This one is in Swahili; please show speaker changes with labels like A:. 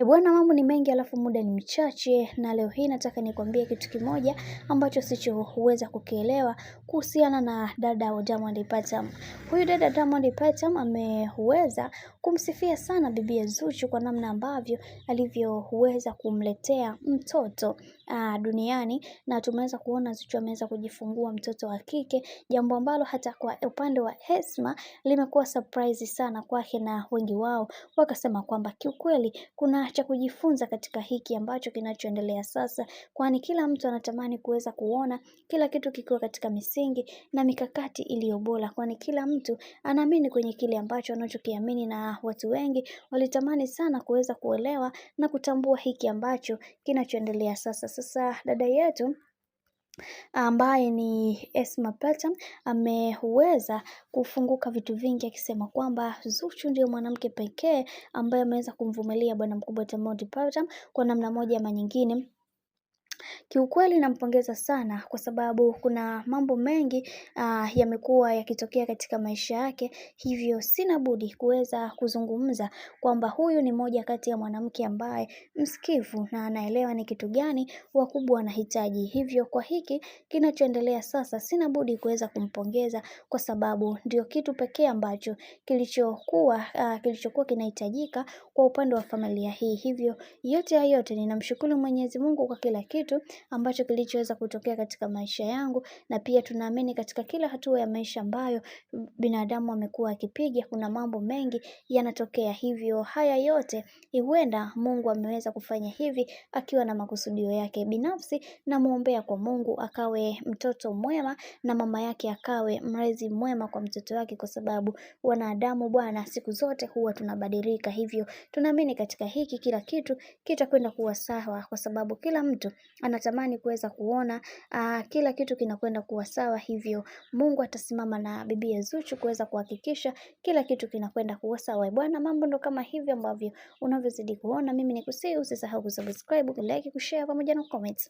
A: Bwana, mambo ni mengi alafu muda ni mchache, na leo hii nataka nikwambie kitu kimoja ambacho sichoweza kukielewa kuhusiana na dada wa Diamond Platnumz. Huyu dada Diamond Platnumz ameweza kumsifia sana bibi Zuchu kwa namna ambavyo alivyoweza kumletea mtoto duniani, na tumeweza kuona Zuchu ameweza kujifungua mtoto wa kike, jambo ambalo hata kwa upande wa Esma limekuwa surprise sana kwake, na wengi wao wakasema kwamba kiukweli kuna cha kujifunza katika hiki ambacho kinachoendelea sasa, kwani kila mtu anatamani kuweza kuona kila kitu kikiwa katika misingi na mikakati iliyo bora, kwani kila mtu anaamini kwenye kile ambacho anachokiamini, na watu wengi walitamani sana kuweza kuelewa na kutambua hiki ambacho kinachoendelea sasa. Sasa dada yetu ambaye ni Esma Platnumz ameweza kufunguka vitu vingi, akisema kwamba Zuchu ndio mwanamke pekee ambaye ameweza kumvumilia bwana mkubwa Diamond Platnumz kwa namna moja ama nyingine. Kiukweli nampongeza sana kwa sababu kuna mambo mengi yamekuwa yakitokea katika maisha yake, hivyo sina budi kuweza kuzungumza kwamba huyu ni moja kati ya mwanamke ambaye msikivu na anaelewa ni kitu gani wakubwa wanahitaji. Hivyo kwa hiki kinachoendelea sasa, sina budi kuweza kumpongeza kwa sababu ndio kitu pekee ambacho kilichokuwa kinahitajika kwa upande wa familia hii. Hivyo yote ya yote ninamshukuru Mwenyezi Mungu kwa kila kitu ambacho kilichoweza kutokea katika maisha yangu, na pia tunaamini katika kila hatua ya maisha ambayo binadamu amekuwa akipiga kuna mambo mengi yanatokea. Hivyo haya yote huenda Mungu ameweza kufanya hivi akiwa na makusudio yake binafsi, na muombea kwa Mungu akawe mtoto mwema na mama yake akawe mlezi mwema kwa mtoto wake, kwa sababu wanadamu bwana, siku zote huwa tunabadilika. Hivyo tunaamini katika hiki kila kitu kitakwenda kuwa sawa, kwa sababu kila mtu anatamani kuweza kuona kila kitu kinakwenda kuwa sawa. Hivyo Mungu atasimama na bibi Zuchu kuweza kuhakikisha kila kitu kinakwenda kuwa sawa. Bwana, mambo ndo kama hivyo ambavyo unavyozidi kuona. Mimi nikusii usisahau kusubscribe, kulike, kushare pamoja na comment.